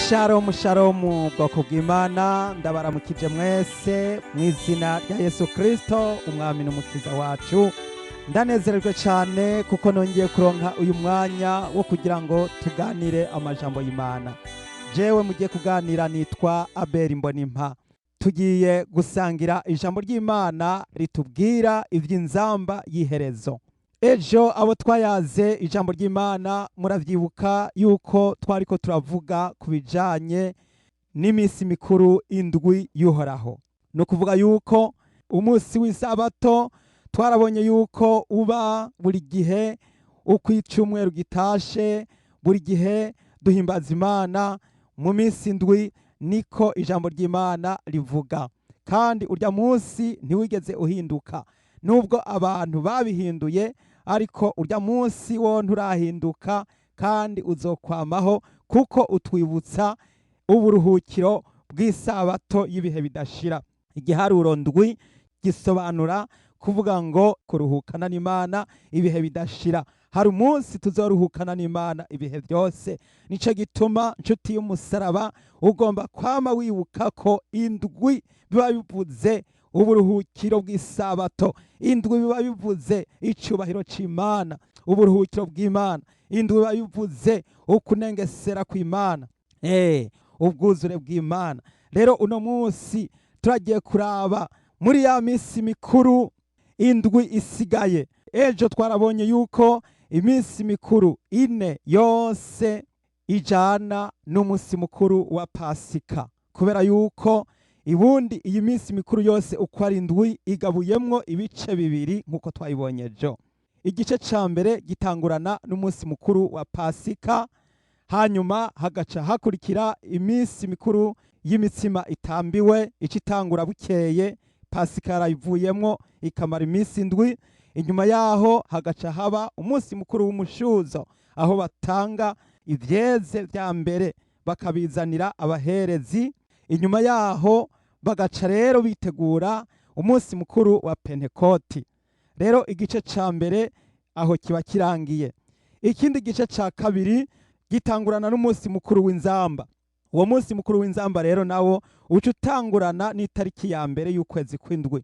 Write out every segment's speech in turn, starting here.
Shalom shalom bwoko bw'Imana ndabaramukije mwese mu izina rya Yesu Kristo umwami n'umukiza wacu. Ndanezerejwe cyane kuko nongeye kuronka uyu mwanya wo kugira ngo tuganire amajambo y'Imana. Jewe mugiye kuganira nitwa Abel Mbonimpa. Tugiye gusangira ijambo ry'Imana ritubwira ivy'inzamba y'iherezo. Ejo abo twayaze ijambo ry'Imana muravyibuka yuko twariko turavuga kubijanye n'imisi mikuru indwi y'uhoraho. No kuvuga yuko umunsi w'isabato twarabonye yuko uba buri gihe uko icumweru gitashe, buri gihe duhimbaza Imana mu minsi indwi niko ijambo ry'Imana rivuga. Kandi urya munsi ntiwigeze uhinduka. Nubwo abantu babihinduye ariko urya munsi wo nturahinduka kandi uzokwamaho kuko utwibutsa uburuhukiro bw'isabato y'ibihe bidashira. Igiharuro ndwi gisobanura kuvuga ngo kuruhukana n'Imana ibihe bidashira. Hari umunsi tuzoruhukana n'Imana ibihe byose. Nico gituma nshuti y'umusaraba ugomba kwama wibuka ko indwi biba bivuze uburuhukiro bw'isabato. Indwi biba bivuze icubahiro c'Imana, uburuhukiro bw'Imana. Indwi biba bivuze ukunengesera kw'Imana, ubwuzure bw'Imana. Rero uno munsi turagiye kuraba muri ya misi mikuru indwi isigaye. Ejo twarabonye yuko iminsi mikuru ine yose ijana n'umunsi mukuru wa Pasika, kubera yuko ibundi iyi minsi mikuru yose uko ari indwi igabuyemwo ibice bibiri nk'uko twayibonye ejo. Igice ca mbere gitangurana n'umunsi mukuru wa Pasika, hanyuma hagaca hakurikira iminsi mikuru y'imitsima itambiwe icitangura bukeye Pasika yarayivuyemwo ikamara iminsi indwi. Inyuma yaho hagaca haba umunsi mukuru w'umushuzo aho batanga ivyeze vya mbere bakabizanira abaherezi. Inyuma yaho bagaca rero bitegura umunsi mukuru wa Pentekoti. Rero igice ca mbere aho kiba kirangiye. Ikindi gice ca kabiri gitangurana n'umunsi mukuru w'inzamba. Uwo munsi mukuru w'inzamba rero nawo uca utangurana n'itariki ya mbere y'ukwezi kw'indwi.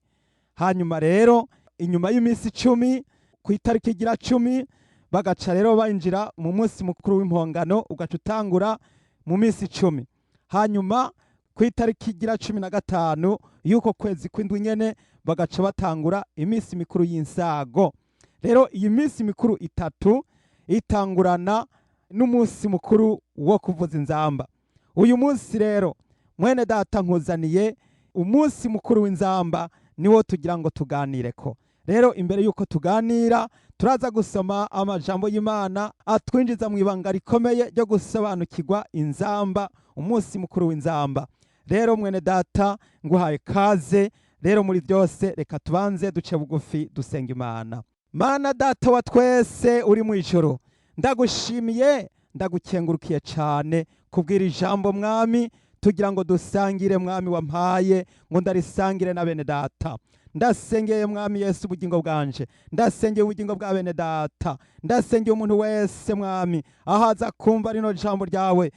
Hanyuma rero inyuma y'iminsi 10 ku itariki igira 10 bagaca rero binjira mu munsi mukuru w'impongano ugaca utangura mu minsi 10. Hanyuma ku itariki igira 15 y'uko kwezi kw'indwi nyene bagaca batangura iminsi mikuru y'insago. Rero iyi minsi mikuru itatu itangurana n'umunsi mukuru wo kuvuza inzamba. Uyu munsi rero mwene data nkuzaniye umunsi mukuru w'inzamba niwo tugira ngo tuganireko. Rero imbere yuko tuganira turaza gusoma amajambo y'Imana atwinjiza mu ibanga rikomeye ryo gusobanukirwa inzamba, umunsi mukuru w'inzamba. Rero mwene data nguhaye kaze. Rero muri byose reka tubanze duce bugufi dusenga Imana. Mana data wa twese uri mu ijoro, ndagushimiye ndagukengurukiye cyane kubwira ijambo mwami tugira ngo dusangire mwami wampaye ngo ndarisangire na bene data. Ndasengeye mwami Yesu ubugingo bwanje, ndasengeye ubugingo bwa bene data, ndasengeye umuntu wese mwami ahaza kumva rino jambo ryawe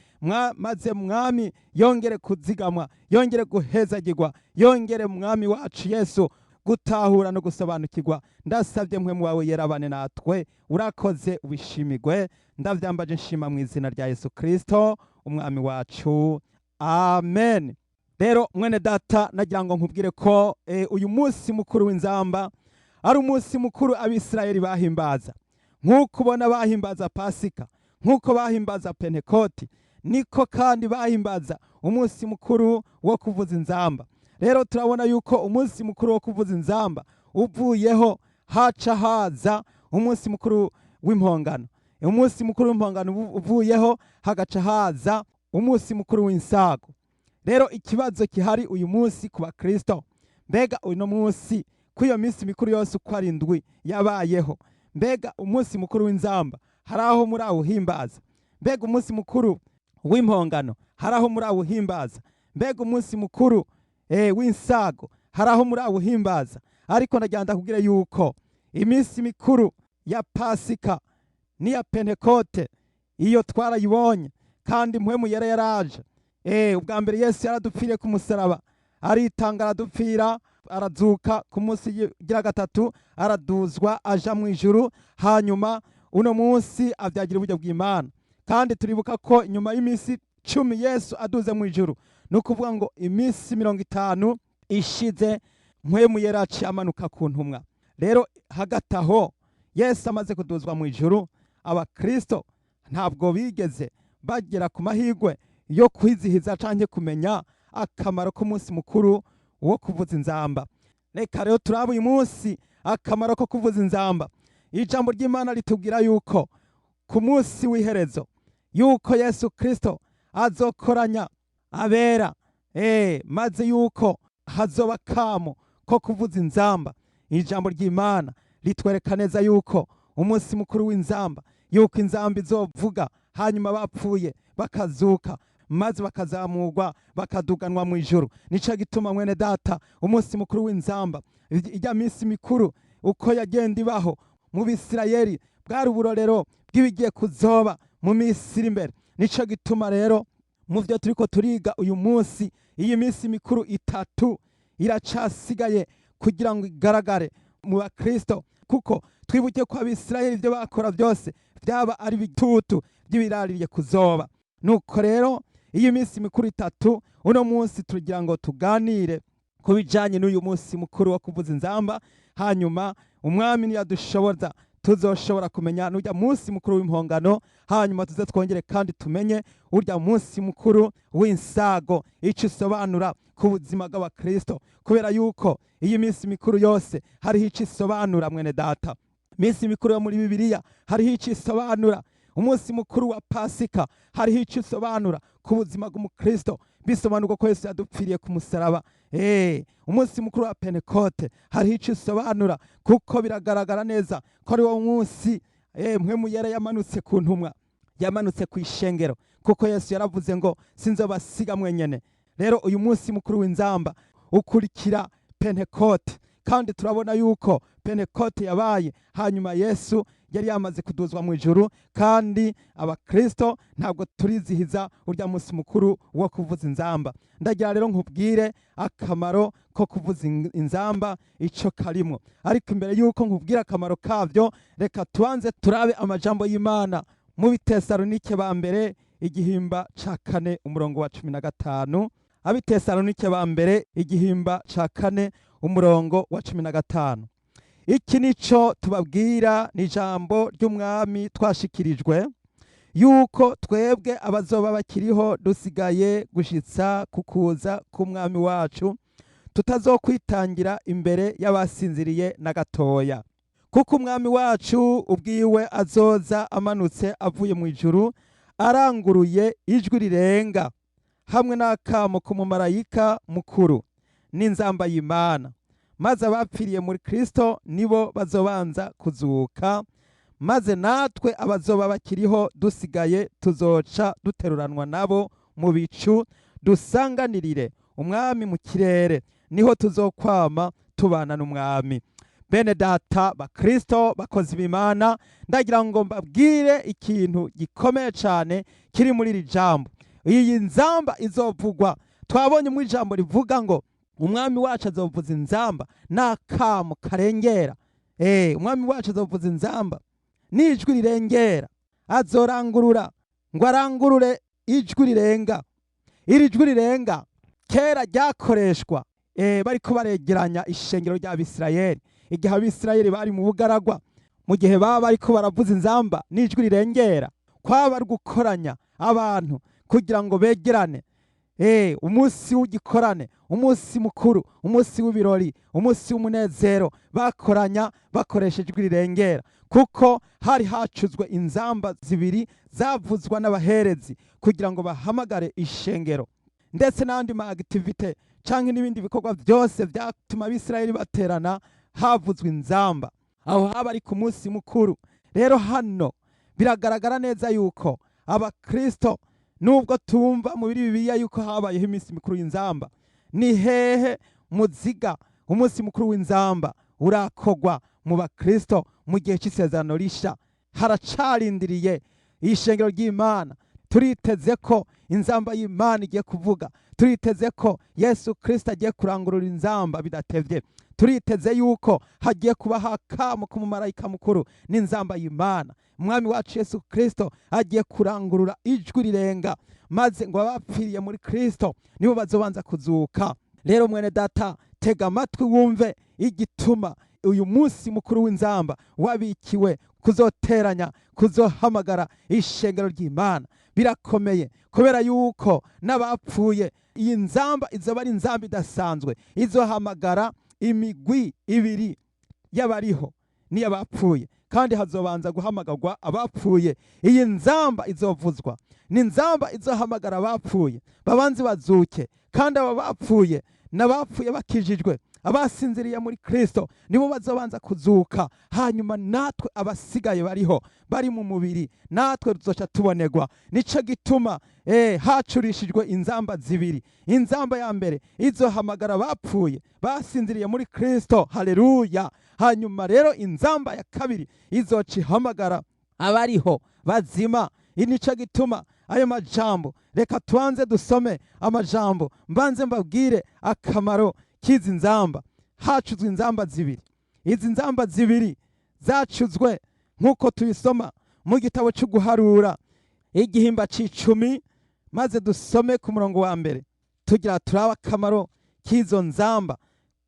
maze mwami yongere kuzigamwa, yongere guhezagirwa, yongere mwami wacu Yesu gutahura no gusobanukirwa. Ndasabye mwe wawe yerabane natwe, urakoze ubishimigwe. Ndavyambaje nshima mu izina rya Yesu Kristo umwami wacu, amen. Rero mwene data nagira ngo nkubwire ko uyu munsi mukuru w'inzamba ari umunsi mukuru abisirayeli bahimbaza. Nk'uko ubona bahimbaza Pasika, nk'uko bahimbaza Pentekoti, niko kandi bahimbaza umunsi mukuru wo kuvuza inzamba. Rero turabona yuko umunsi mukuru wo kuvuza inzamba uvuyeho haca haza umunsi mukuru w'impongano. Umunsi mukuru w'impongano uvuyeho hagaca haza umunsi mukuru w'insago. Rero ikibazo kihari uyu munsi ku bakristo, mbega uno munsi kw'iyo minsi mikuru yose uko ari indwi yabayeho, mbega umunsi mukuru w'inzamba haraho muri awuhimbaza? Mbega umunsi mukuru w'impongano haraho muri awuhimbaza? Mbega umunsi mukuru w'insago haraho muri awuhimbaza? Ariko ndagira ndakubwire yuko iminsi mikuru ya Pasika n'iya Pentekote iyo twarayibonye kandi mpwemu yera yaraje ubwa mbere Yesu yaradupfiriye ku musaraba, aritanga aradupfira, arazuka ku munsi gira gatatu, araduzwa aja mu ijuru, hanyuma uno munsi avyagira uburyo bw'Imana. Kandi turibuka ko inyuma y'iminsi 10 Yesu aduze mu ijuru, nukuvuga ngo iminsi 50 ishize mpwemu yera aciye amanuka ku ntumwa. Rero hagati aho Yesu amaze kuduzwa mu ijuru, abakristo ntabwo bigeze bagera ku mahirwe yo kwizihiza canke kumenya akamaro k'umunsi mukuru wo kuvuza inzamba. Reka rero turaba uyu munsi akamaro ko kuvuza inzamba. Ijambo ry'Imana ritubwira yuko ku munsi w'iherezo yuko Yesu Kristo azokoranya abera, maze yuko hazoba kamo ko kuvuza inzamba. Ijambo ry'Imana ritwereka neza yuko umunsi mukuru w'inzamba, yuko inzamba izovuga, hanyuma bapfuye bakazuka, maze bakazamurwa bakaduganwa mu ijuru. Nico gituma mwene data, umunsi mukuru w'inzamba, ijya minsi mikuru uko yagenda ibaho mu Bisirayeli, bwari uburorero bw'ibigiye kuzoba mu minsi iri imbere. Nico gituma rero mu vyo turiko turiga uyu munsi, iyi minsi mikuru itatu iracasigaye kugira ngo igaragare mu bakristo, kuko twibuke ko Abisirayeli ibyo bakora byose byaba ari bitutu by'ibiraririye kuzoba. Nuko rero iyi minsi mikuru itatu, uno munsi tugira ngo tuganire ku bijanye n'uyu munsi mukuru wo kuvuza inzamba, hanyuma umwami niyadushoboza tuzoshobora kumenya n'urya munsi mukuru w'impongano, hanyuma tuze twongere kandi tumenye urya munsi mukuru w'insago ico isobanura ku buzima bw'abakristo, kubera yuko iyi minsi mikuru yose hariho ico isobanura mwene data. Minsi mikuru yo muri Bibiliya hariho ico isobanura. Umunsi mukuru wa Pasika hariho ico isobanura ku buzima bw'umukristo, bisobanurwa ko Yesu yadupfiriye ku musaraba. Umunsi mukuru wa Pentekote hariho ico isobanura, kuko biragaragara neza ko ari wo munsi mpwemu yera yamanutse ku ntumwa, yamanutse ku ishengero, kuko Yesu yaravuze ngo sinzobasiga mwenyene. Rero uyu munsi mukuru w'inzamba ukurikira Pentekote, kandi turabona yuko Pentekote yabaye hanyuma Yesu yari yamaze kuduzwa mu ijuru, kandi abakristo ntabwo turizihiza urya munsi mukuru wo kuvuza inzamba. Ndagira rero nkubwire akamaro ko kuvuza inzamba ico karimwo, ariko imbere yuko nkubwira akamaro kavyo, reka tubanze turabe amajambo y'Imana mu Bitesalonike ba mbere igihimba ca 4 umurongo wa 15. Abitesalonike ba mbere igihimba ca 4 umurongo wa 15. Iki nico tubabwira, ni ijambo ry'umwami twashikirijwe, yuko twebwe abazoba bakiriho dusigaye gushitsa kukuza k'umwami wacu, tutazokwitangira imbere y'abasinziriye na gatoya. Kuko umwami wacu ubwiwe azoza amanutse avuye mu ijuru, aranguruye ijwi rirenga, hamwe n'akamo k'umumarayika mukuru n'inzamba y'Imana. Maze abapfiriye muri Kristo nibo bazobanza kuzuka, maze natwe abazoba bakiriho dusigaye tuzoca duteruranwa nabo mu bicu, dusanganirire umwami mu kirere, niho tuzokwama tubana n'umwami. Bene data bakristo bakozi b'Imana, ndagira ngo mbabwire ikintu gikomeye cyane kiri muri iri jambo. Iyi nzamba izovugwa, twabonye mu ijambo rivuga ngo umwami wacu azovuza inzamba n'akamo karengera. Umwami wacu azovuza inzamba n'ijwi rirengera, azorangurura ngo arangurure ijwi rirenga. Iri jwi rirenga kera ryakoreshwa bariko baregeranya ishengero ry'Abisirayeli, igihe Abisirayeli bari mu bugaragwa, mu gihe baba bariko baravuza inzamba n'ijwi rirengera, kwaba ari gukoranya abantu kugira ngo begerane. Umunsi w'igikorane, umunsi mukuru, umunsi w'ibirori, umunsi w'umunezero, bakoranya bakoresheje ijwi rirengera, kuko hari hacuzwe inzamba zibiri zavuzwa n'abaherezi kugira ngo bahamagare ishengero, ndetse n'andi ma activite canke n'ibindi bikorwa byose byatuma Abisirayeli baterana, havuzwe inzamba. Aho haba ari ku munsi mukuru. Rero hano biragaragara neza yuko abakristo, nubwo tumva mu Bibiliya yuko habayeho iminsi mikuru y'inzamba, ni hehe muziga umunsi mukuru w'inzamba urakogwa mu bakristo mu gihe cy'isezerano risha? Haracarindiriye ishengero ry'Imana turiteze ko inzamba y'Imana igiye kuvuga, turiteze ko Yesu Kristo agiye kurangurura inzamba bidatevye, turiteze yuko hagiye kubaho akamo k'umumarayika mukuru n'inzamba y'Imana. Umwami wacu Yesu Kristo agiye kurangurura ijwi rirenga, maze ngo abapfiriye muri Kristo nibo bazobanza kuzuka. Rero mwene data, tega amatwi wumve igituma uyu munsi mukuru w'inzamba wabikiwe kuzoteranya, kuzohamagara ishengero ry'Imana. Birakomeye kubera yuko n'abapfuye iyi nzamba izoba ari inzamba idasanzwe, izohamagara imigwi ibiri y'abariho n'iy'abapfuye, kandi hazobanza guhamagarwa abapfuye. Iyi nzamba izovuzwa ni nzamba izohamagara abapfuye babanze bazuke, kandi aba bapfuye n'abapfuye bakijijwe, abasinziriye muri Kristo nibo bazobanza kuzuka. Hanyuma natwe abasigaye bariho bari mu mubiri, natwe tuzoca tubonerwa. Nico gituma hacurishijwe inzamba zibiri. Inzamba ya mbere izohamagara abapfuye basinziriye muri Kristo, haleluya. Hanyuma rero inzamba ya kabiri izoca ihamagara abariho bazima. Nico gituma ayo majambo, reka tubanze dusome amajambo, mbanze mbabwire akamaro k'izi nzamba. Hacuzwe inzamba zibiri. Izi nzamba zibiri zacuzwe nk'uko tubisoma mu gitabo cyo guharura igihimba c'icumi, maze dusome ku murongo wa mbere tugira turaba akamaro k'izo nzamba.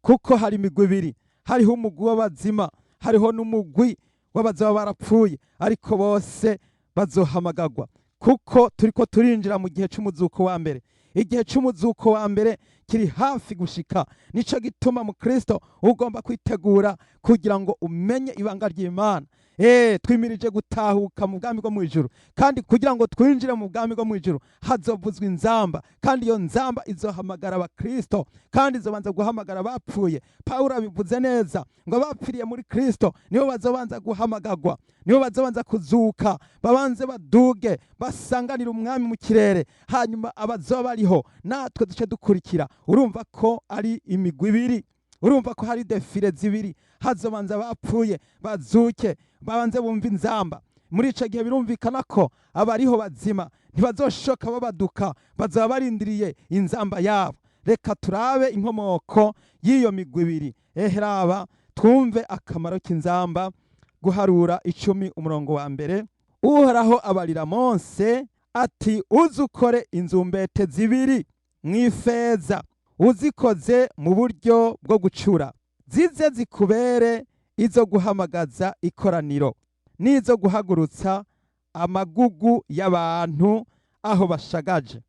Kuko hari imigwi ibiri, hariho umugwi w'abazima, hariho n'umugwi w'abazoba barapfuye, ariko bose bazohamagarwa. Kuko turiko turinjira mu gihe c'umuzuko wa mbere. Igihe c'umuzuko wa mbere kiri hafi gushika. Nico gituma mu Kristo ugomba kwitegura kugira ngo umenye ibanga ry'Imana. Twimirije gutahuka mu bwami bwo mu ijuru, kandi kugira ngo twinjire mu bwami bwo mu ijuru hazovuzwa inzamba, kandi iyo nzamba izohamagara abakristo, kandi izobanza guhamagara abapfuye. Pawulo abivuze neza ngo abapfiriye muri Kristo nibo bazobanza guhamagarwa, nibo bazobanza kuzuka, babanze baduge basanganira umwami mu kirere, hanyuma abazoba bariho natwe duce dukurikira. Urumva ko ari imigwi ibiri, urumva ko hari defile zibiri. Hazobanza abapfuye bazuke, babanze bumva inzamba. Muri ico gihe birumvikana ko abariho bazima ntibazoshoka babaduka, bazaba barindiriye inzamba yabo. Reka turabe inkomoko y'iyo migwi ibiri. Raba twumve akamaro k'inzamba. Guharura 10 umurongo wa mbere. Uhoraho abarira Mose ati, uzukore inzumbete zibiri mw'ifeza, uzikoze mu buryo bwo gucura, zize zikubere izo guhamagaza ikoraniro, n'izo guhagurutsa amagugu y'abantu aho bashagaje.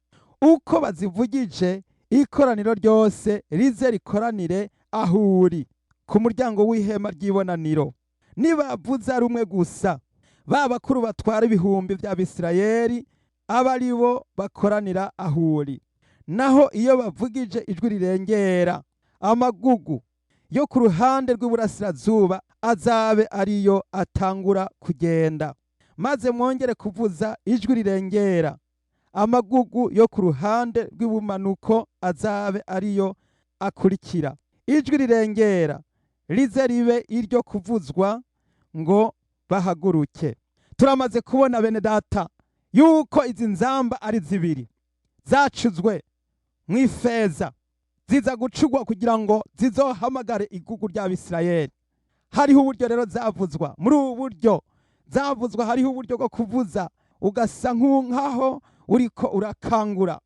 Uko bazivugije, ikoraniro ryose rize rikoranire aho uri ku muryango w'ihema ry'ibonaniro. Nibavuza rumwe gusa, ba bakuru batwara ibihumbi by'Abisirayeli aba ari bo bakoranira aho uri. Naho iyo bavugije ijwi rirengera, amagugu yo ku ruhande rw'iburasirazuba azabe ariyo atangura kugenda. Maze mwongere kuvuza ijwi rirengera, amagugu yo ku ruhande rw'ibumanuko azabe ariyo akurikira. Ijwi rirengera rize ribe iryo kuvuzwa ngo bahaguruke. Turamaze kubona bene data yuko izi nzamba ari zibiri, zacuzwe mw'ifeza, ziza gucugwa kugira ngo zizohamagare igugu ry'Abisirayeli. Hariho uburyo rero zavuzwa. Muri ubu buryo zavuzwa hariho uburyo bwo kuvuza ugasa nk'aho uriko urakangura.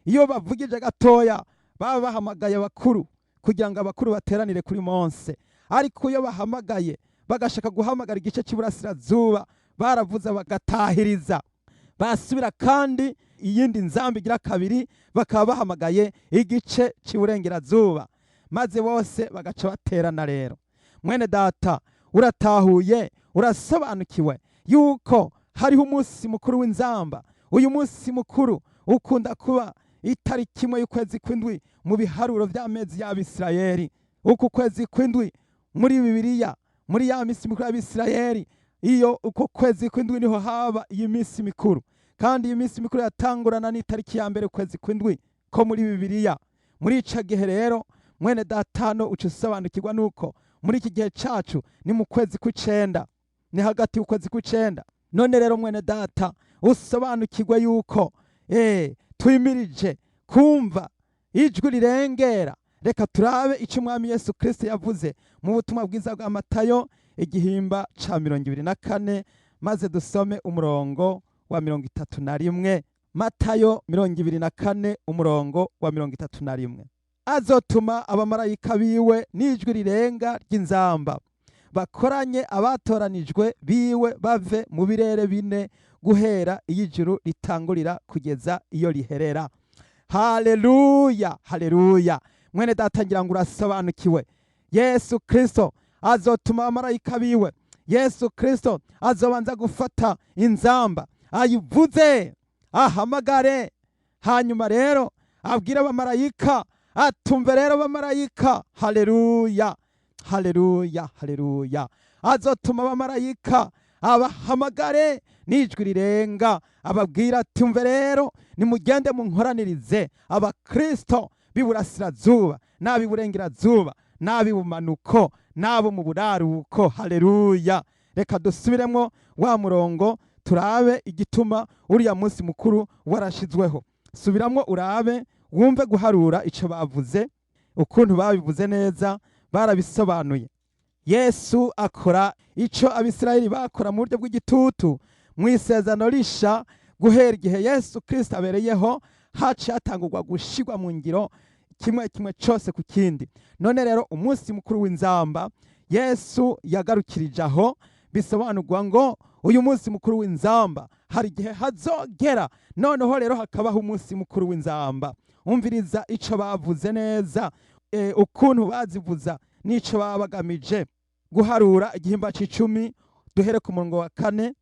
Iyo bavugije gatoya baba bahamagaye abakuru kugira ngo abakuru bateranire kuri Mose, ariko iyo bahamagaye bagashaka guhamagara igice cy'iburasirazuba baravuza bagatahiriza, basubira kandi iyindi nzamba igira kabiri bakaba bahamagaye igice cy'iburengerazuba, maze bose bagaca baterana. Rero mwene data, uratahuye, urasobanukiwe yuko hariho umunsi mukuru w'inzamba. Uyu munsi mukuru ukunda kuba itariki imwe y'ukwezi kw'indwi mu biharuro by'amezi y'Abisirayeli. Uku kwezi kw'indwi muri Bibiliya, muri ya misi mikuru y'Abisirayeli, iyo uko kwezi kw'indwi niho haba iyi misi mikuru, kandi iyi misi mikuru yatangurana n'itariki ya mbere ukwezi kw'indwi ko muri Bibiliya. Muri ico gihe rero mwene datano uca usobanukirwa nuko muri iki gihe cacu ni mu kwezi kw'icenda, ni hagati y'ukwezi kw'icenda. None rero mwene data, usobanukirwe yuko twimirije kumva ijwi rirengera. Reka turabe icyo umwami Yesu Kristo yavuze mu butumwa bwiza bwa Matayo igihimba ca 24 maze dusome umurongo wa 31. Matayo 24 umurongo wa 31. Azotuma abamarayika biwe n'ijwi rirenga ry'inzamba bakoranye abatoranijwe biwe bave mu birere bine guhera iyo ijuru ritangurira kugeza iyo riherera. Haleluya, haleluya. Mwene data ngira ngo urasobanukiwe. Yesu Kristo azotuma abamarayika biwe. Yesu Kristo azobanza gufata inzamba ayivuze ahamagare, hanyuma rero abwira abamarayika atumve rero abamarayika. Haleluya, haleluya, haleluya. Azotuma abamarayika abahamagare n'ijwi rirenga ababwira ati umve rero nimugende munkoranirize abakristo b'iburasirazuba n'ab'iburengerazuba n'ab'ibumanuko n'abo mu buraruko. Haleluya. Reka dusubiremo wa murongo turabe igituma uriya munsi mukuru warashizweho. Subiramo urabe wumve guharura ico bavuze, ukuntu babivuze neza, barabisobanuye. Yesu akora ico Abisirayeli bakora mu buryo bw'igitutu mu isezerano risha guhera igihe Yesu Kristo abereyeho haciye hatangurwa gushirwa mu ngiro kimwe kimwe cyose ku kindi. None rero umunsi mukuru w'inzamba Yesu yagarukirije aho, bisobanurwa ngo uyu munsi mukuru w'inzamba hari igihe hazogera, noneho rero hakabaho umunsi mukuru w'inzamba. Umviriza ico bavuze neza, ukuntu bazivuza nico baba bagamije. Guharura igihimba c'10 duhere ku murongo wa 4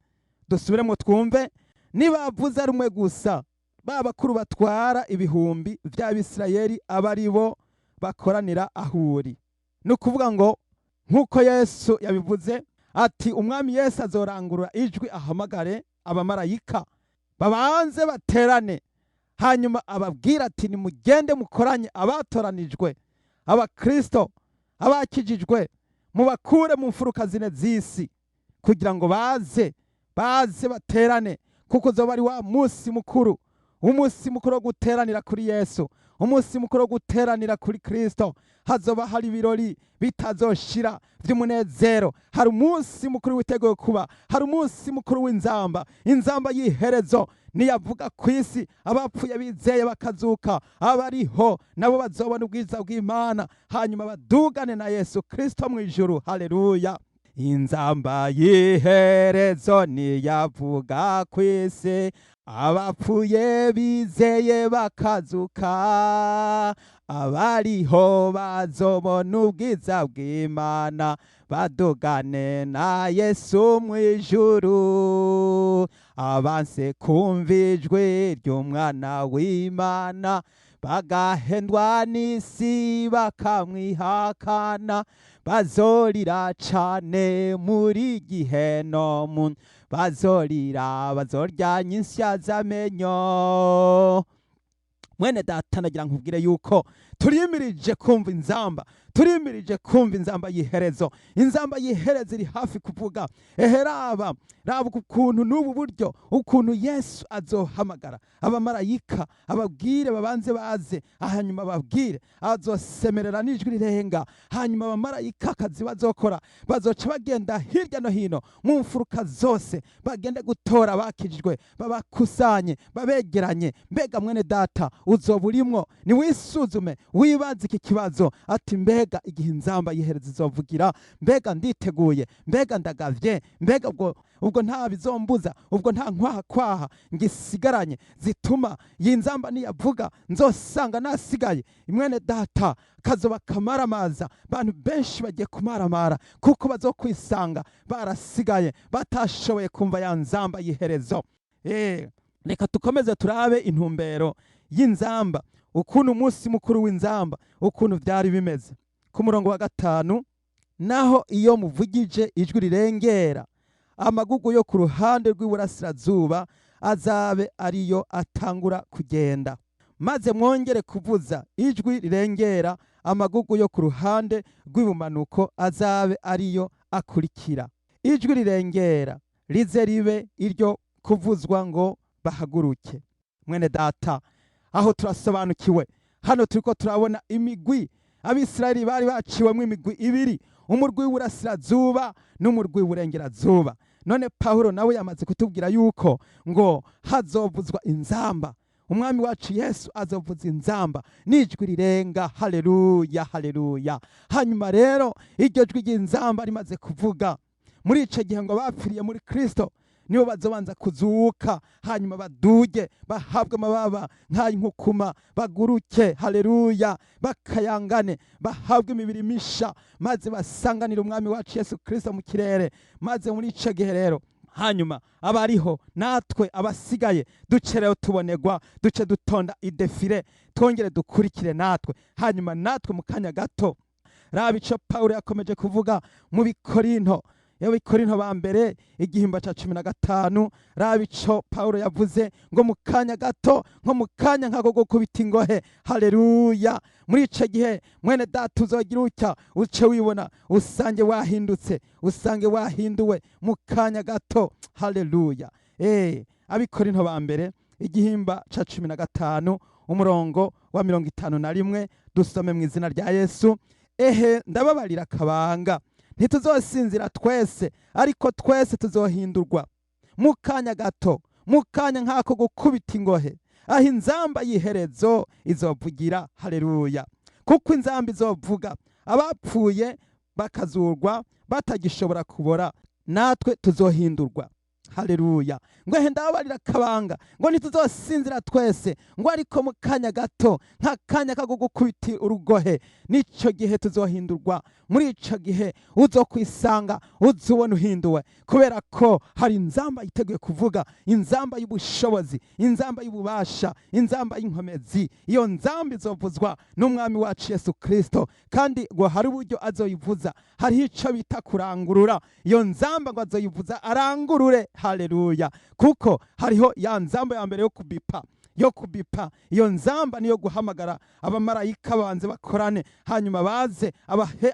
dusubiremo twumve. Nibavuze rumwe gusa babakuru batwara ibihumbi vy'Abisirayeli abari bo bakoranira ahuri. No kuvuga ngo nkuko Yesu yabivuze ati umwami Yesu azorangurura ijwi ahamagare abamarayika babanze baterane, hanyuma ababwira ati nimugende mukoranye abatoranijwe abakristo abakijijwe mubakure mu mfuruka zine z'isi kugira ngo baze baterane, kuko uzoba ari wa munsi mukuru, umunsi mukuru wo guteranira kuri Yesu, umunsi mukuru wo guteranira kuri Kristo. Hazoba hari ibirori bitazoshira vy'umunezero. Hari umunsi mukuru witeguye kuba, hari umunsi mukuru w'inzamba, inzamba y'iherezo niyavuga ku isi. Abapfuye bizeye bakazuka, abariho nabo bazobona ubwiza bw'Imana, hanyuma badugane na Yesu Kristo mu ijuru. Haleluya. Inzamba y'iherezo niyavuga ku isi, abapfuye bizeye bakazuka, abariho bazobona ubwiza bw'Imana, badugane na Yesu mu ijuru. Abanse kumva ijwi ry'umwana w'Imana bagahendwa n'isi bakamwihakana, bazorira cane muri Gihenomu, bazoryanya insya z'amenyo. Mwene data nagira nkubwire yuko turimirije kumva inzamba, turimirije kumva inzamba y'iherezo. Inzamba y'iherezo iri hafi kuvuga. Raba ukuntu n'ubu buryo ukuntu Yesu azohamagara abamarayika ababwire babanze baze, hanyuma babwire, azosemerera n'ijwi rirenga, hanyuma abamarayika akazi bazokora bazoca bagenda hirya no hino mu mfuruka zose, bagende gutora bakijijwe, babakusanye, babegeranye. Mbega mwene data uzoba urimwo, niwisuzume wibaza iki kibazo ati mbega igihe inzamba y'iherezo izovugira, mbega nditeguye, mbega ndagavye, mbega ubwo nta bizombuza, ubwo nta kwaha ngisigaranye zituma iyi nzamba niyavuga nzosanga nasigaye. Mwene data kazoba kamaramaza, abantu benshi bagiye kumaramara kuko bazokwisanga barasigaye batashoboye kumva ya nzamba y'iherezo. Reka tukomeze turabe intumbero y'inzamba, ukuntu umunsi mukuru w'inzamba ukuntu vyari bimeze. Ku murongo wa 5, naho iyo muvugije ijwi rirengera, amagugu yo ku ruhande rw'iburasirazuba azabe ariyo atangura kugenda, maze mwongere kuvuza ijwi rirengera, amagugu yo ku ruhande rw'ibumanuko azabe ariyo akurikira. Ijwi rirengera rize ribe iryo kuvuzwa ngo bahaguruke. Mwene data, aho turasobanukiwe hano turiko turabona imigwi. Abisirayeli bari baciwemwo imigwi ibiri, umurwi w'uburasirazuba n'umurwi w'uburengerazuba. None Pawulo nawe yamaze kutubwira yuko ngo hazovuzwa inzamba. Umwami wacu Yesu azovuza inzamba n'ijwi rirenga. Haleluya, haleluya. Hanyuma rero iryo jwi ry'inzamba rimaze kuvuga, muri ico gihe ngo bapfiriye muri Kristo nibo bazobanza kuzuka, hanyuma baduge, bahabwe amababa nk'inkukuma, baguruke, haleluya, bakayangane, bahabwe imibiri misha, maze basanganire umwami wacu Yesu Kristo mu kirere. Maze muri ico gihe rero hanyuma abariho natwe abasigaye duce rero tubonerwa, duce dutonda idefire, twongere dukurikire natwe. Hanyuma natwe mu kanya gato, raba ico Pawulo yakomeje kuvuga mu Bikorinto, Bikorinto ba mbere igihimba ca 15. Raba ico Pawulo yavuze ngo mu kanya gato, nko mu kanya nkako gukubita ingohe. Haleluya. Muri ico gihe mwene data uzogira utya, uce wibona usange wahindutse, usange wahinduwe mu kanya gato. Haleluya. Abikorinto ba mbere igihimba ca 15 umurongo wa 51, dusome mu izina rya Yesu. Ndababarira akabanga, ntituzosinzira twese, ariko twese tuzohindurwa mu kanya gato, mu kanya nkako gukubita ingohe, aho inzamba y'iherezo izovugira. Haleluya. Kuko inzamba izovuga, abapfuye bakazurwa batagishobora kubora, natwe tuzohindurwa. Haleluya. Ngo ndababarira akabanga, ngo ntituzosinzira twese, ngo ariko mu kanya gato, nka kanya kako gukubita urugohe, nico gihe tuzohindurwa. Muri ico gihe uzokwisanga uzubona uhinduwe, kubera ko hari inzamba yiteguye kuvuga, inzamba y'ubushobozi, inzamba y'ububasha, inzamba y'inkomezi. Iyo nzamba izovuzwa n'umwami wacu Yesu Kristo, kandi ngo hari uburyo azoyivuza. Hariho ico bita kurangurura. Iyo nzamba ngo azoyivuza arangurure. Haleluya. Kuko hariho ya nzamba ya mbere yo kubipa. Iyo nzamba niyo guhamagara abamarayika banze bakorane, hanyuma baze abahe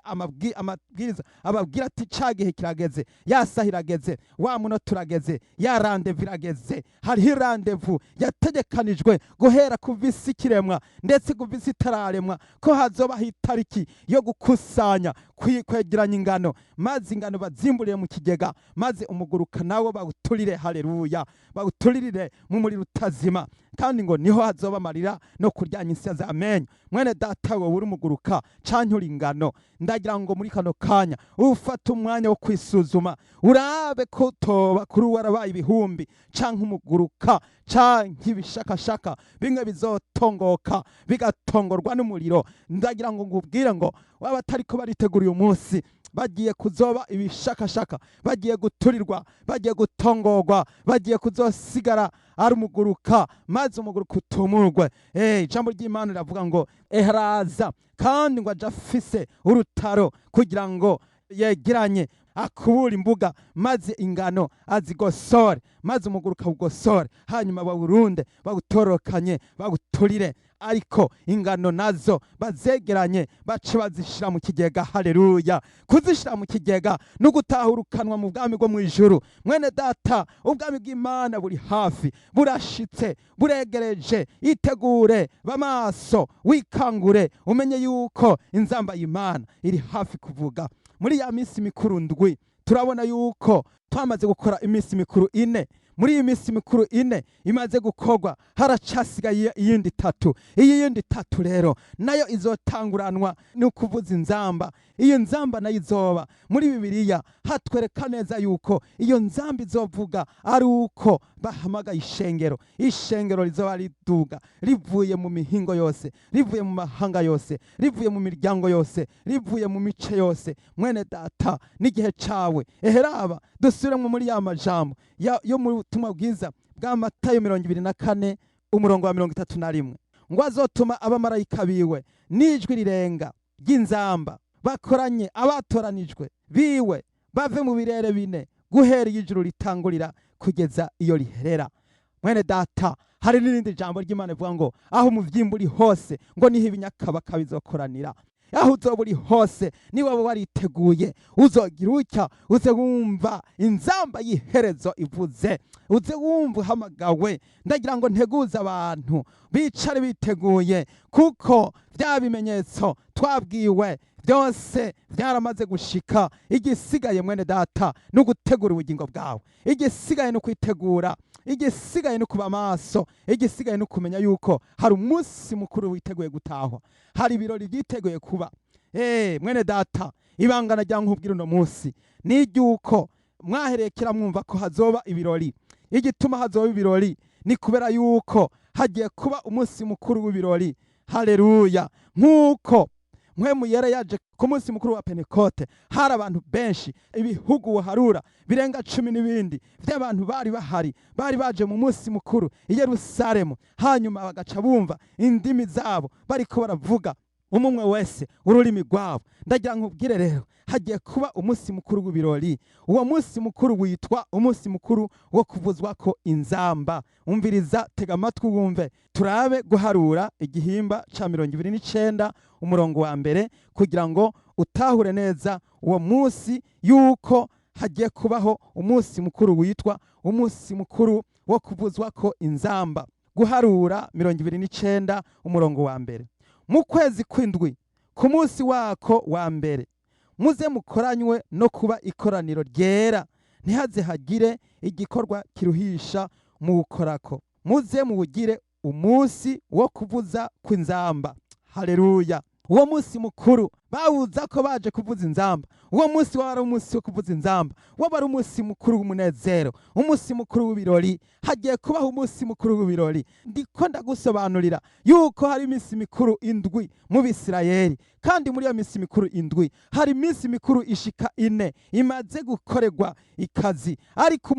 amabwiriza, ababwira ati ca gihe kirageze, ya saha irageze, wa munota urageze, ya randevu irageze. Hariho randevu yategekanijwe guhera kuva isi kiremwa, ndetse kuva isi itararemwa, ko hazobaho itariki yo gukusanya, kwegeranya ingano, maze ingano bazimburiye mu kigega, maze umuguruka nawo bawuturire. Haleluya. Bawuturirire mu muriro utazima, kandi ngo niho hazoba amarira no kuryanya isi azamenyo. Mwene data wowe uri umuguruka canke uri ingano, ndagira ngo muri kano kanya ufate umwanya wo kwisuzuma, urabe ko toba kuri warabaye ibihumbi canke umuguruka canke ibishakashaka bimwe bizotongoka bigatongorwa n'umuriro. Ndagira ngo ngubwire ngo waba atariko baritegura uyu munsi, bagiye kuzoba ibishakashaka, bagiye guturirwa, bagiye gutongorwa, bagiye kuzosigara ari umuguruka, maze umuguruka utumurwe. Ijambo ry'Imana riravuga ngo araza, kandi ngo aje afise urutaro kugira ngo yegeranye, akubura imbuga, maze ingano azigosore, maze umuguruka awugosore, hanyuma bawurunde, bawutorokanye, bawuturire. Ariko ingano nazo bazegeranye, bace bazishira mu kigega. Haleluya. Kuzishira mu kigega no gutahurukanwa mu bwami bwo mu ijuru. Mwene data, ubwami bw'Imana buri hafi, burashitse, buregereje. Itegure, bamaso, wikangure, umenye yuko inzamba y'Imana iri hafi kuvuga. Muri ya minsi mikuru ndwi turabona yuko twamaze gukora iminsi mikuru 4. Muri iyi minsi mikuru 4 imaze gukorwa, haracasigaye iyindi 3. Iyi yindi 3 rero nayo izotanguranwa no kuvuza inzamba. Iyo nzamba nayo izoba muri Bibiliya hatwereka neza yuko iyo nzamba izovuga ari uko bahamagaye ishengero. Ishengero rizoba riduga rivuye mu mihingo yose, rivuye mu mahanga yose, rivuye mu miryango yose, rivuye mu mice yose. Mwene data, n'igihe cawe eheraba dusubiremo muri ya majambo yo mu butumwa bwiza bwa Matayo 24 umurongo wa 31, ngo azotuma abamarayika biwe n'ijwi rirenga ry'inzamba bakoranye abatoranijwe biwe bave mu birere 4 guhera ijuru ritangurira kugeza iyo riherera. Mwene data, hari n'irindi jambo ry'Imana rivuga ngo aho umuvyimburi hose ngo niho ibinyakabaka bizokoranira. aho uzoba uri hose niba wariteguye uzogira utya uze wumva inzamba y'iherezo ivuze, uze wumva uhamagawe. Ndagira ngo nteguze abantu bicare biteguye, kuko bya bimenyetso twabwiwe byose byaramaze gushika. Igisigaye mwene data no gutegura ubugingo bwawe, igisigaye no kwitegura, igisigaye no kuba maso, igisigaye no kumenya yuko hari umunsi mukuru witeguye gutahwa, hari ibirori byiteguye kuba. Mwene data, ibangana rya nkubwira uno munsi ni iryuko mwaherekera mwumva ko hazoba ibirori. Igituma hazoba ibirori ni kubera yuko hagiye kuba umunsi mukuru w'ibirori. Haleluya! Nk'uko mpwemu yera yaje ku munsi mukuru wa Pentekote, hari abantu benshi, ibihugu waharura birenga 10 n'ibindi by'abantu bari bahari, bari baje mu munsi mukuru i Yerusalemu. Hanyuma bagaca bumva indimi zabo bariko baravuga umwe wese ururimi rwabo. Ndagira nkubwire rero, hagiye kuba umunsi mukuru w'ibirori. Uwo munsi mukuru witwa umunsi mukuru wo kuvuzwa ko inzamba. Umviriza, tega amatwi wumve. Turabe guharura igihimba ca 29 umurongo wa mbere, kugira ngo utahure neza uwo munsi yuko hagiye kubaho umunsi mukuru witwa umunsi mukuru wo kuvuzwa ko inzamba. Guharura 29 umurongo wa mbere. Mu kwezi kw'indwi ku munsi wako wa mbere muze mukoranywe no kuba ikoraniro ryera, ntihaze hagire igikorwa kiruhisha mu gukorako. Muze muwugire umunsi wo kuvuza kw'inzamba. Haleluya! Uwo munsi mukuru bawuza ko baje kuvuza inzamba. Uwo munsi wari umunsi wo kuvuza inzamba, wari umunsi mukuru w'umunezero, umunsi mukuru w'ibirori. Hagiye kubaho umunsi mukuru w'ibirori. Ndiko ndagusobanurira yuko hari iminsi mikuru indwi mu Bisirayeli, kandi muri iyo minsi mikuru indwi hari iminsi mikuru ishika 4 imaze gukorerwa ikazi, ariko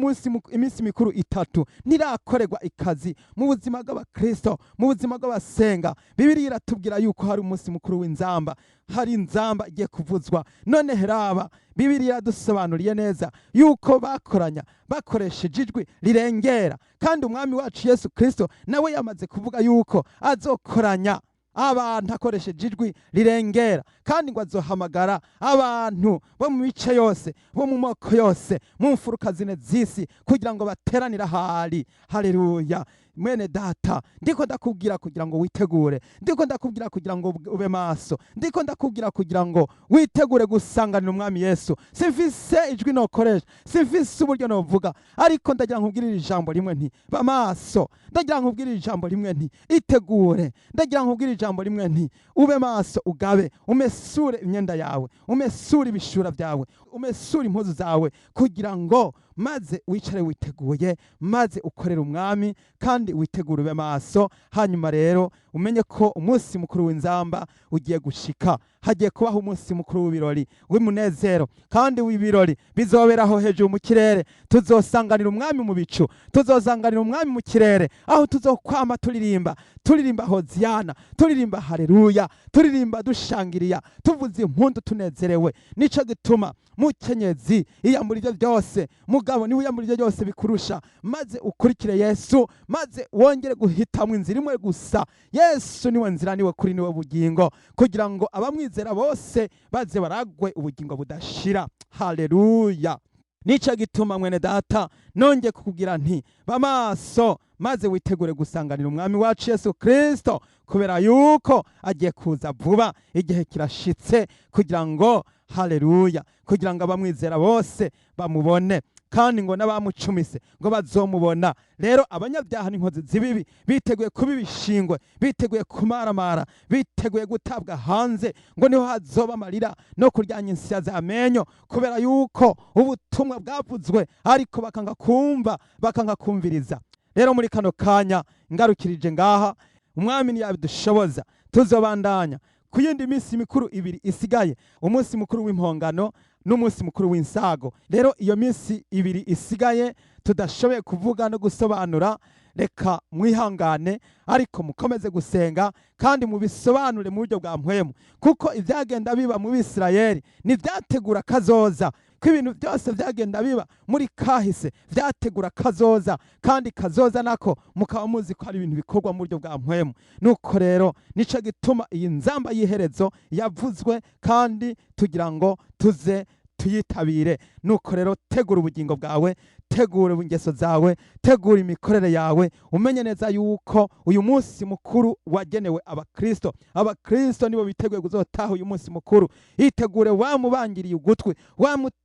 iminsi mikuru 3 ntirakorerwa ikazi mu buzima bw'abakristo, mu buzima bw'abasenga. Bibiliya iratubwira yuko hari umunsi mukuru w'inzamba, hari inzamba igiye kuvuzwa. None heraba, Bibiliya yadusobanuriye neza yuko bakoranya bakoresheje ijwi rirengera, kandi umwami wacu Yesu Kristo nawe yamaze kuvuga yuko azokoranya abantu akoresheje ijwi rirengera, kandi ngo azohamagara abantu bo mu bice yose, bo mu moko yose, mu mfuruka zine z'isi, kugira ngo bateranire ahari. Haleluya! Mwene data, ndiko ndakubwira kugira ngo witegure, ndiko ndakubwira kugira ngo ube maso, ndiko ndakubwira kugira ngo witegure gusanganira umwami Yesu. Simfise ijwi nokoresha, simfise uburyo novuga, ariko ndagira nkubwirira ijambo rimwe nti ba maso. Ndagira nkubwirira ijambo rimwe nti itegure. Ndagira nkubwirira ijambo rimwe nti ube maso, ugabe, umesure imyenda yawe, umesure ibishura byawe, umesure impuzu zawe, kugira ngo maze wicare witeguye, maze ukorera umwami, kandi witegure ube maso. Hanyuma rero umenye ko umunsi mukuru w'inzamba ugiye gushika. Hagiye kubaho umunsi mukuru w'ibirori w'umunezero, kandi w'ibirori bizoberaho hejuru mu kirere. Tuzosanganira umwami mu bicu, tuzosanganira umwami mu kirere, aho tuzokwama turirimba hoziyana, turirimba haleluya, turirimba dushangiriya, tuvuze impundu tunezerewe. Nico gituma mukenyezi iyambura ibyo byose, mugabo niwe iyambura ibyo byose bikurusha, maze ukurikire Yesu, maze wongere guhitamwo inzira imwe gusa. Yesu niwe nzira, niwe kuri, niwe bugingo, kugira ngo abamwizera bose baze baragwe ubugingo budashira. Haleluya! Nico gituma mwene data nonge kukubwira nti bamaso, maze witegure gusanganira umwami wacu Yesu Kristo, kubera yuko agiye kuza vuba. Igihe kirashitse kugira ngo, haleluya, kugira ngo abamwizera bose bamubone, kandi ngo n'abamucumise ngo bazomubona. Rero abanyabyaha n'inkozi z'ibibi biteguye kuba ibishingwe, biteguye kumaramara, biteguye gutabwa hanze, ngo niho hazoba amarira no kuryanya insya z'amenyo, kubera yuko ubutumwa bwavuzwe ariko bakanga kumva, bakanga kumviriza. Rero muri kano kanya ngarukirije ngaha, umwami ntiyabidushoboza, tuzobandanya ku yindi minsi mikuru 2 isigaye, umunsi mukuru w'impongano n'umunsi mukuru w'insago. Rero iyo minsi 2 isigaye tudashoboye kuvuga no gusobanura, reka mwihangane, ariko mukomeze gusenga kandi mubisobanure mu buryo bwa mpwemu, kuko ibyagenda biba mu Bisirayeli ni byategura kazoza. ko ibintu byose byagenda biba muri kahise vyategura kazoza, kandi kazoza nako mukaba muzi ko ari ibintu bikorwa mu buryo bwa mpwemu. Nuko rero nico gituma iyi nzamba y'iherezo yavuzwe, kandi tugira ngo tuze tuyitabire. Nuko rero tegura ubugingo bwawe, tegura ingeso zawe, tegura imikorere yawe, umenye neza yuko uyu munsi mukuru wagenewe abakristo. Abakristo nibo biteguye kuzotaha uyu munsi mukuru. Itegure wamubangiriye ugutwi,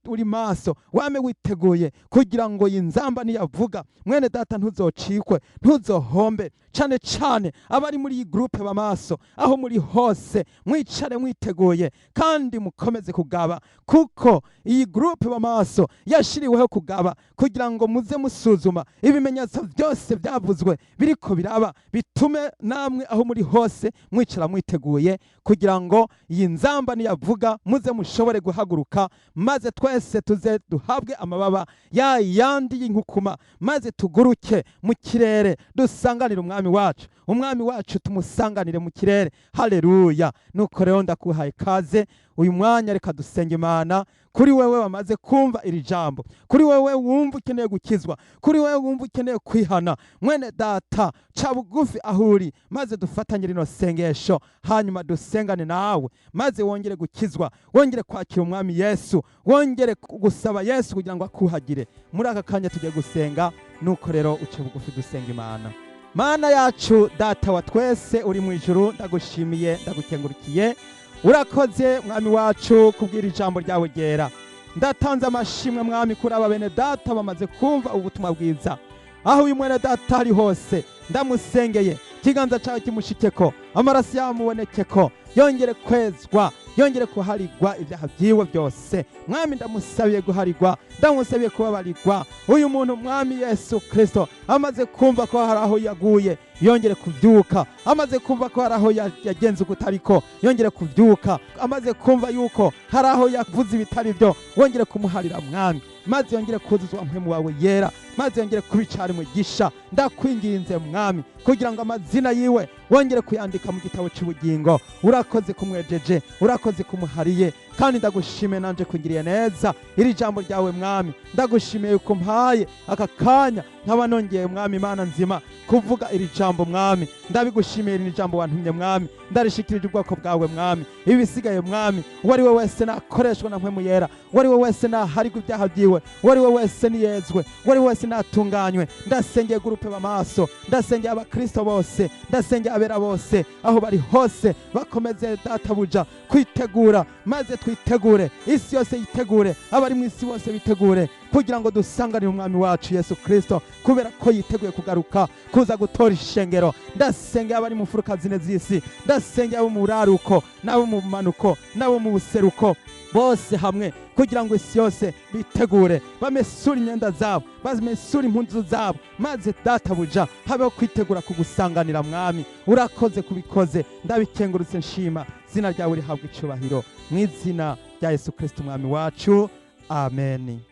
uri maso, wame witeguye kugira ngo iyi nzamba niyavuga mwene data ntuzocikwe, ntuzohombe. Cane cane abari muri iyi groupe bamaso, aho muri hose mwicare mwiteguye kandi mukomeze kugaba, kuko iyi groupe bamaso yashiriweho kugaba kugira ngo muze musuzuma ibimenyetso byose byavuzwe biriko biraba, bitume namwe aho muri hose mwicara mwiteguye kugira ngo iyi nzamba niyavuga muze mushobore guhaguruka, maze twese tuze duhabwe amababa ya yandi y'inkukuma, maze tuguruke mu kirere dusanganire umwami wacu tumusanganire mu kirere. Haleluya. Nuko rero ndakuhaye kaze uyu mwanya, reka dusenga Imana. Kuri wewe wamaze kumva iri jambo, kuri wewe wumva ukeneye gukizwa, kuri wewe wumva ukeneye kwihana, mwene data ca bugufi ahuri, maze dufatanye rino sengesho, hanyuma dusengane nawe, maze wongere gukizwa, wongere kwakira umwami Yesu, wongere gusaba Yesu kugira ngo akuhagire. Muri aka kanya tugiye gusenga. Nuko rero uce bugufi dusenga Imana. Mana yacu, data wa twese uri mu ijuru, ndagushimiye, ndagukengurikiye. Urakoze mwami wacu kubwira ijambo ryawe ryera. Ndatanze amashimwe mwami kuri aba bene data bamaze kumva ubutumwa bwiza. Aho uyu mwene data ari hose ndamusengeye, ikiganza cyawe kimushikeko, amaraso yamubonekeko, yongere kwezwa, yongere kuharigwa ibyaha byiwe byose. Mwami ndamusabiye guharigwa, ndamusabiye kubabarirwa. Uyu muntu mwami Yesu Kristo amaze kumva ko hari aho yaguye, yongere kuvyuka. Amaze kumva ko hari aho yagenze ukutariko, yongere kuvyuka. Amaze kumva yuko hari aho yavuze ibitari byo, wongere kumuharira mwami, maze yongere kuzuzwa mpemu wawe yera, maze yongere kubicari mugisha. Ndakwinginze mwami kugira ngo amazina yiwe wongere kuyandika mu gitabo cy'ubugingo. Urakoze kumwejeje, urakoze kumuhariye, kandi ndagushimiye nanje kungiriye neza iri jambo ryawe mwami. Ndagushimiye yuko mpaye aka kanya nkaba nongeye mwami Imana nzima kuvuga iri jambo mwami. Ndabigushimiye iri jambo wantumye mwami, ndarishikirije ubwoko bwawe mwami. Ibisigaye mwami, wari we wese nakoreshwa na mpemu yera, wari we wese naharigwa ibyaha byiwe, wari we wese niyezwe, wari we wese natunganywe. Ndasengeye gurupe bamaso, ndasengeye abakristo bose, ndasengeye abera bose aho bari hose, bakomeze databuja kwitegura, maze twitegure, isi yose yitegure, abari mu isi bose bitegure, kugira ngo dusanganire umwami wacu Yesu Kristo, kubera ko yiteguye kugaruka kuza gutora ishengero. Ndasengeye abari mu mfuruka zine z'isi, ndasengeye abo mu buraruko n'abo mu bumanuko n'abo mu buseruko, bose hamwe kugira ngo isi yose bitegure, bamesura imyenda zabo, bamesura impunzu zabo, maze databuja habeho kwitegura kugusanganira mwami. Urakoze kubikoze, ndabikengurutse nshima, zina ryawe rihabwa icubahiro mu izina rya Yesu Kristo umwami wacu. Amen.